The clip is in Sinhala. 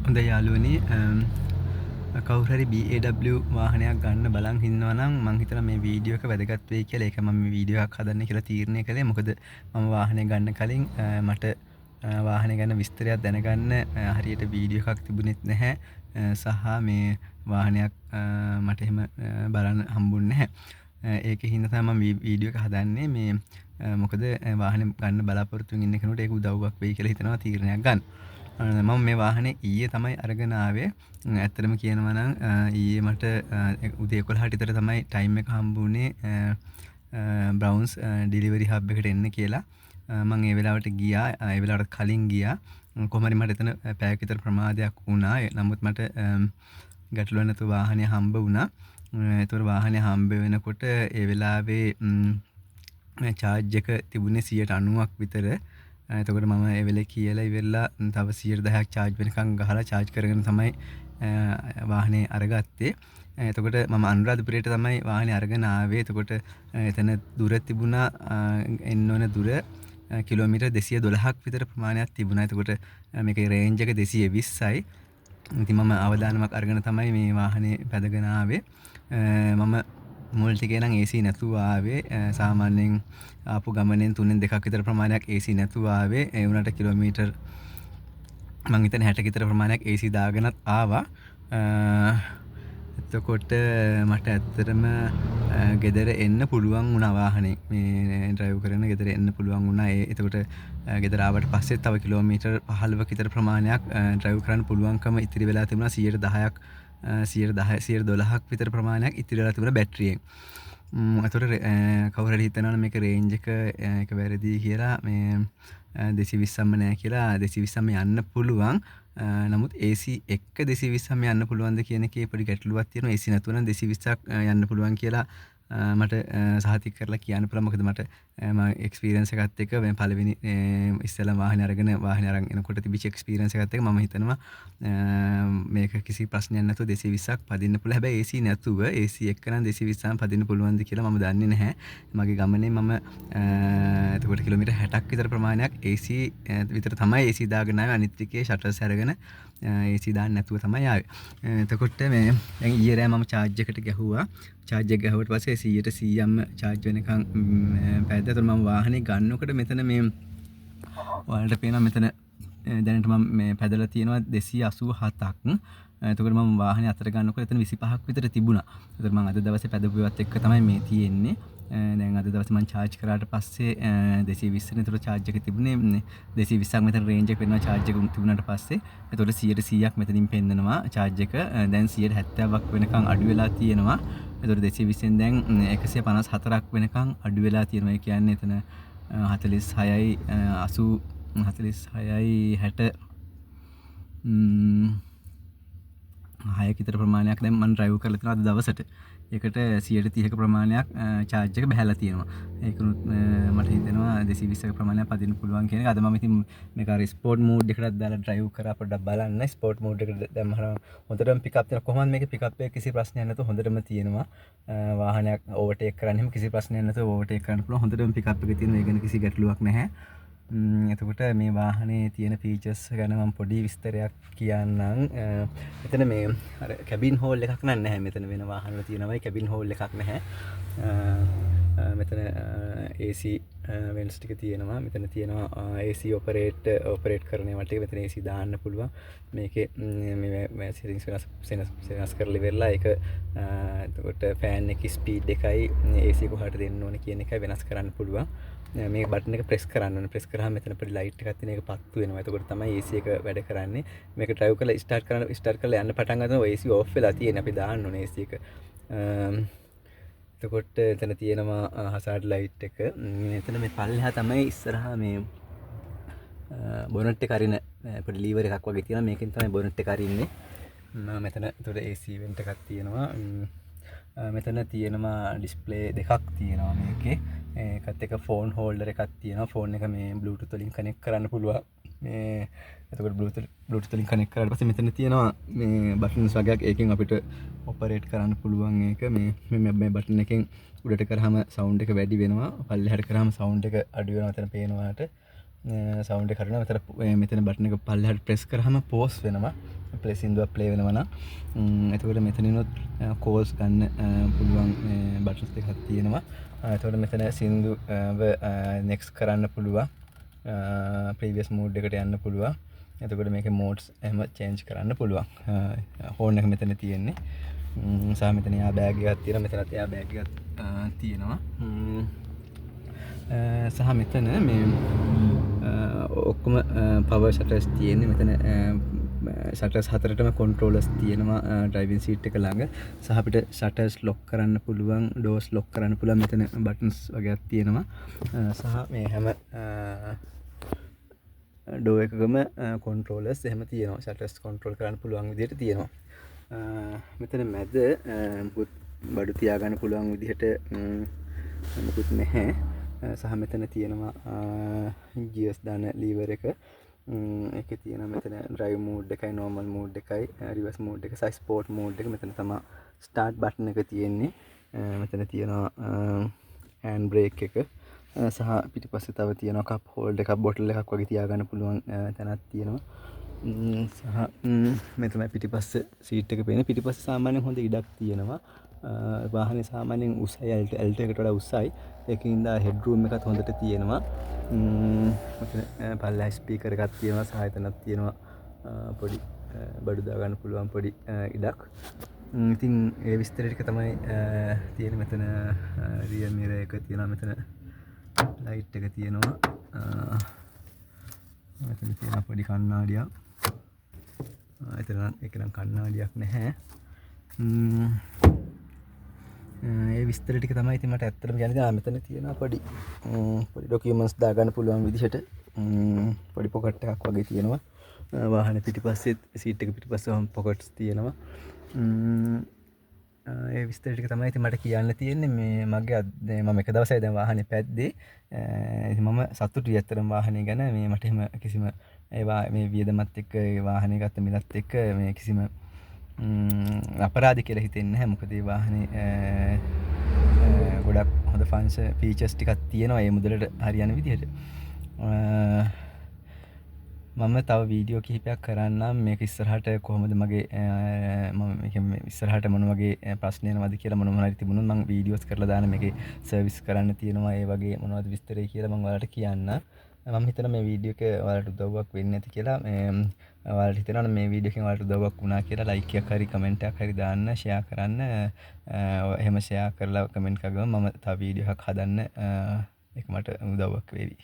හොඳ යාළුවනි කවුරු හරි BAW වාහනයක් ගන්න බලන් ඉන්නවා නම් මං හිතනවා මේ වීඩියෝ එක වැදගත් වෙයි කියලා. ඒක මම මේ වීඩියෝ එකක් හදන්න කියලා තීරණය කළේ. මොකද මම වාහනේ ගන්න කලින් මට වාහනේ ගැන විස්තරයක් දැනගන්න හරියට වීඩියෝ එකක් තිබුණෙත් නැහැ. සහ මේ වාහනයක් මට එහෙම බලන්න හම්බුන්නේ නැහැ. ඒකේ හින්දා තමයි මම වීඩියෝ එක හදන්නේ. මේ මොකද වාහනේ ගන්න බලාපොරොත්තු වෙන ඉන්න කෙනෙකුට ඒක උදව්වක් වෙයි කියලා හිතනවා තීරණයක් ගන්න. මම මේ වාහනේ ඊයේ තමයි අරගෙන ආවේ. ඇත්තටම කියනවා නම් ඊයේ මට උදේ 11ට විතර තමයි ටයිම් එක හම්බුනේ බ්‍රවුන්ස් ඩෙලිවරි හබ් එකට එන්න කියලා. මම ඒ වෙලාවට ගියා. ඒ වෙලාවට කලින් ගියා. කොහොම හරි මට එතන පැයක් විතර ප්‍රමාදයක් වුණා. නමුත් මට ගැටලුවක් නැතුව වාහනේ හම්බ වුණා. ඒතකොට වාහනේ හම්බ වෙනකොට ඒ වෙලාවේ චාර්ජ් එක තිබුණේ 90ක් විතර. එතකොට මම ඒ වෙලේ කියලා ඉවරලා තව 10%ක් චාර්ජ් වෙනකන් ගහලා චාර්ජ් කරගෙන තමයි වාහනේ අරගත්තේ. එතකොට මම අනුරාධපුරයට තමයි වාහනේ අරගෙන ආවේ. එතකොට එතන දුර තිබුණා එන්න ඕන දුර කිලෝමීටර් 212ක් විතර ප්‍රමාණයක් තිබුණා. එතකොට මේකේ රේන්ජ් එක 220යි. ඉතින් මම අවදානමක් අරගෙන තමයි මේ වාහනේ පැදගෙන ආවේ. මම මුල් ටිකේ නම් AC නැතුව ආවේ. සාමාන්‍යයෙන් ආපු ගමනෙන් 3න් 2ක් විතර ප්‍රමාණයක් AC නැතුව ආවේ. ඒ වුණාට කිලෝමීටර් මං හිතන්නේ 60ක විතර ප්‍රමාණයක් AC දාගෙනත් ආවා. එතකොට මට ඇත්තටම ගෙදර එන්න පුළුවන් වුණා වාහනේ. මේ ඩ්‍රයිව් කරන ගෙදර එන්න පුළුවන් වුණා. එතකොට ගෙදර ආවට පස්සේ තව කිලෝමීටර් 15ක විතර ප්‍රමාණයක් ඩ්‍රයිව් කරන්න පුළුවන්කම ඉතිරි වෙලා තිබුණා. 10%ක් 112ක් විතර ප්‍රමාණයක් ඉතිරි වෙලා තිබුණා බැටරියෙන්. එතකොට කවුරු හරි හිතනවනේ මේක රේන්ජ් එක වැරදි කියලා මේ 220ක්ම නෑ කියලා 220ක්ම යන්න පුළුවන්. නමුත් AC එක්ක 220ක්ම යන්න පුළුවන්ද කියන එකේ පොඩි ගැටලුවක් තියෙනවා. AC නැතුව නම් 220ක් යන්න පුළුවන් කියලා මට සහතික කරලා කියන්න පුළුවන්. මොකද මට මම එක්ස්පීරියන්ස් එකත් එක්ක මේ පළවෙනි ඉස්සෙල්ලා වාහනේ අරගෙන වාහනේ අරන් එනකොට තිබිච්ච එක්ස්පීරියන්ස් එකත් එක්ක මම හිතනවා මේක කිසි ප්‍රශ්නයක් නැතුව 220ක් පදින්න පුළුවන්. හැබැයි AC නැතුව AC එක්ක නම් 220ක් පදින්න පුළුවන්ද කියලා මම දන්නේ නැහැ. මගේ ගමනේ මම එතකොට කිලෝමීටර් 60ක් විතර ප්‍රමාණයක් AC විතර තමයි AC දාගෙන ආවේ. අනිත් එකේ ෂටර්ස් අරගෙන AC දාන්න නැතුව තමයි ආවේ. එතකොට මේ දැන් ඊයේ රෑ මම charge එකට ගැහුවා. charge එක ගැහුවට පස්සේ 100%ක්ම charge වෙනකන් පැයද. එතකොට මම වාහනේ ගන්නකොට මෙතන මේ ඔයාලට පේනවා මෙතන දැනට මම මේ පැදලා තියෙනවා 287ක්. එතකොට මම වාහනේ අතර ගන්නකොට එතන 25ක් විතර තිබුණා. එතකොට මම අද දවසේ පැදපුවත් එක්ක තමයි මේ තියෙන්නේ. දැන් අද දවසේ මම charge කරාට පස්සේ 220 නේ. එතකොට charge එක තිබුණේ 220ක් මෙතන range එක වෙනවා charge එක තිබුණාට පස්සේ. එතකොට 100%ක් මෙතනින් පෙන්නනවා charge එක. දැන් 170ක් වෙනකන් අඩු වෙලා තියෙනවා. එතකොට 220න් දැන් 154ක් වෙනකන් අඩු වෙලා තියෙනවා. ඒ කියන්නේ එතන 46යි 80 46යි 60 6ක විතර ප්‍රමාණයක් දැන් මම ඩ්‍රයිව් කරලා තියෙනවා අද දවසට. ඒකට 130ක ප්‍රමාණයක් charge එක බහැලා තියෙනවා. ඒකනුත් මට හිතෙනවා 220ක ප්‍රමාණයක් පදින්න පුළුවන් කියන එක. අද මම ඉතින් මේක අර ස්පෝර්ට් මෝඩ් එකකට දාලා ඩ්‍රයිව් කරා පොඩ්ඩක් බලන්න. ස්පෝර්ට් මෝඩ් එකට දැම්මම හොඳටම පිකප් තියෙනවා. කොහොමද මේකේ පිකප් එක කිසි ප්‍රශ්නයක් නැතුව හොඳටම තියෙනවා. වාහනයක් ඕවර්ටේක් කරන්න එහෙම කිසි ප්‍රශ්නයක් නැතුව ඕවර්ටේක් කරන්න පුළුවන්. හොඳටම පිකප් එක තියෙනවා. ඒ ගැන කිසි ගැටලුවක් නැහැ. එතකොට මේ වාහනේ තියෙන ෆීචර්ස් ගැන මම පොඩි විස්තරයක් කියන්නම්. මෙතන මේ අර කැබින් හෝල් එකක් නැහැ. මෙතන වෙන වාහනවල තියෙනවායි කැබින් හෝල් එකක් නැහැ. මෙතන AC වෙන්ස් ටික තියෙනවා. මෙතන තියෙනවා AC ඔපරේට් කරන වට මෙතන AC දාන්න පුළුවන්. මේකේ මේ සෙටින්ග්ස් වෙනස් කරලා ඉවරලා ඒක එතකොට ෆෑන් එකේ ස්පීඩ් එකයි AC කොහාට දෙන්න ඕන කියන එකයි වෙනස් කරන්න පුළුවන්. මේ බටන් එක ප්‍රෙස් කරන්න ඕනේ. ප්‍රෙස් කරාම මෙතන පොඩි ලයිට් එකක් තියෙන එක පත්තු වෙනවා. එතකොට තමයි AC එක වැඩ කරන්නේ. මේක ඩ්‍රයිව් කරලා ස්ටාර්ට් කරලා යන්න පටන් ගන්නකොට AC ඕෆ් වෙලා තියෙන. අපි දාන්න ඕනේ AC එක. එතකොට එතන තියෙනවා හසාඩ් ලයිට් එක. මෙතන මේ පල්ලෙහා තමයි ඉස්සරහා මේ බොනට් එක අරින පොඩි ලීවර් එකක් වගේ තියෙනවා. මේකෙන් තමයි බොනට් එක අරින්නේ. මෙතන එතකොට AC වෙන්ට් එකක් තියෙනවා. මෙතන තියෙනවා ඩිස්ප්ලේ දෙකක් තියෙනවා මේකේ. ඒකත් එක ෆෝන් හෝල්ඩර් එකක් තියෙනවා. ෆෝන් එක මේ බ්ලූටූත් වලින් කනෙක්ට් කරන්න පුළුවන්. මේ එතකොට බ්ලූටූත් වලින් කනෙක්ට් කරාට පස්සේ මෙතන තියෙනවා මේ බටන්ස් වගේක්. ඒකෙන් අපිට ඔපරේට් කරන්න පුළුවන් ඒක. මේ බටන් එකෙන් උඩට කරාම සවුන්ඩ් එක වැඩි වෙනවා. පල්ලෙහාට කරාම සවුන්ඩ් එක අඩු වෙනවා. එතන පේනවාට සවුන්ඩ් එක හරිනවා. මෙතන බටන් එක පල්ලෙහාට ප්‍රෙස් කරාම පෝස් වෙනවා. ප්ලේ සින්දුවක් ප්ලේ වෙනවා නම් එතකොට මෙතනිනුත් කෝල්ස් ගන්න පුළුවන් බටන්ස් දෙකක් තියෙනවා. එතකොට මෙතන සින්දුව නෙක්ස්ට් කරන්න පුළුවන්. ප්‍රීවියස් මූඩ් එකට යන්න පුළුවන්. එතකොට මේකේ මෝඩ්ස් එහෙම චේන්ජ් කරන්න පුළුවන්. හෝන් එක මෙතන තියෙන්නේ. සහ මෙතන යා බෑග් එකක් තියෙනවා. මෙතනත් යා බෑග් එකක් තියෙනවා. සහ මෙතන මේ ඔක්කොම පවර් ෂටර්ස් තියෙන්නේ. මෙතන ෂටර්ස් හතරටම කන්ට්‍රෝලර්ස් තියෙනවා ඩ්‍රයිවිං සීට් එක ළඟ. සහ අපිට ෂටර්ස් ලොක් කරන්න පුළුවන්, ඩෝර්ස් ලොක් කරන්න පුළුවන්. මෙතන බටන්ස් වගේක් තියෙනවා. සහ මේ හැම ඩෝ එකකම කන්ට්‍රෝලර්ස් එහෙම තියෙනවා. ෂටර්ස් කන්ට්‍රෝල් කරන්න පුළුවන් විදිහට තියෙනවා. මෙතන මැද බඩු තියාගන්න පුළුවන් විදිහට මොකුත් නැහැ. සහ මෙතන තියෙනවා ගියර්ස් දාන ලීවර් එක. ඒකේ තියෙනවා මෙතන ඩ්‍රයිව් මෝඩ් එකයි, නෝමල් මෝඩ් එකයි, රිවර්ස් මෝඩ් එක, සහ ස්පෝර්ට් මෝඩ් එක. මෙතන තමයි ස්ටාර්ට් බටන් එක තියෙන්නේ. මෙතන තියෙනවා හෑන්ඩ් බ්‍රේක් එක. සහ පිටිපස්සේ තව තියෙනවා කප් හෝල්ඩර් එකක්, බොටල් එකක් වගේ තියාගන්න පුළුවන් තැනක් තියෙනවා. සහ මෙතන පිටිපස්ස සීට් එක පේන. පිටිපස්ස සාමාන්‍යයෙන් හොඳ ඉඩක් තියෙනවා. වාහනේ සාමාන්‍යයෙන් උසයි, එල්ටෝ එකට වඩා උසයි. ඒකින්ද හෙඩ් රූම් එකත් හොඳට තියෙනවා. මෙතන පල්ලෙහා ස්පීකර් එකක් තියෙනවා. සහ එතනක් තියෙනවා පොඩි බඩු දාගන්න පුළුවන් පොඩි ඉඩක්. ඉතින් ඒ විස්තර ටික තමයි තියෙන්නේ. මෙතන රියර් මිරර් එක තියෙනවා. මෙතන ලයිට් එක තියෙනවා. මෙතන තියෙනවා පොඩි කණ්ණාඩියක්. ඒක නම් කණ්ණාඩියක් නැහැ. ඒ විස්තර ටික තමයි ඉතින් මට ඇත්තටම කියන්නේ. මෙතන තියෙනවා පොඩි ඩොකියුමන්ට්ස් දාගන්න පුළුවන් විදිහට පොඩි පොකට් එකක් වගේ තියෙනවා. වාහනේ පිටිපස්සේ සීට් එක පිටිපස්සේ පොකට්ස් තියෙනවා. ඒ විස්තර ටික තමයි ඉතින් මට කියන්න තියෙන්නේ. මේ මගේ මම එක දවසයි දැන් වාහනේ පැද්දේ. ඉතින් මම සතුටුයි ඇත්තටම වාහනේ ගැන. මේ මට එහෙම කිසිම මේ වියදමත් එක්ක වාහනේ ගත්ත මිලත් එක්ක මේ කිසිම අපරාධ කියලා හිතෙන්නේ නැහැ. මොකද මේ වාහනේ ගොඩක් හොඳ ෆීචර්ස් ටිකක් තියෙනවා මේ මුදලට හරියන විදිහට. මම තව වීඩියෝ කිහිපයක් කරන්නම් මේක ඉස්සරහට කොහොමද මගේ මම ඉස්සරහට මොන වගේ ප්‍රශ්න එනවද කියලා මොන හරි තිබුණොත් මම වීඩියෝස් කරලා දාන්න. මේකේ සර්විස් කරන්න තියෙනවා. ඒ වගේ මොනවද විස්තරය කියලා මම ඔයාලට කියන්න. මම හිතනවා මේ වීඩියෝ එක ඔයාලට උදව්වක් වෙන්නේ නැති කියලා. ඔයාලට හිතනවා මේ වීඩියෝ එකෙන් ඔයාලට උදව්වක් වුණා කියලා ලයික් එකක් හරි කමෙන්ට් එකක් හරි දාන්න, ෂෙයා කරන්න. එහෙම ෂෙයා කරලා කමෙන්ට් එකක් ගම මම තව වීඩියෝ එකක් හදන්න ඒක මට උදව්වක් වේවි.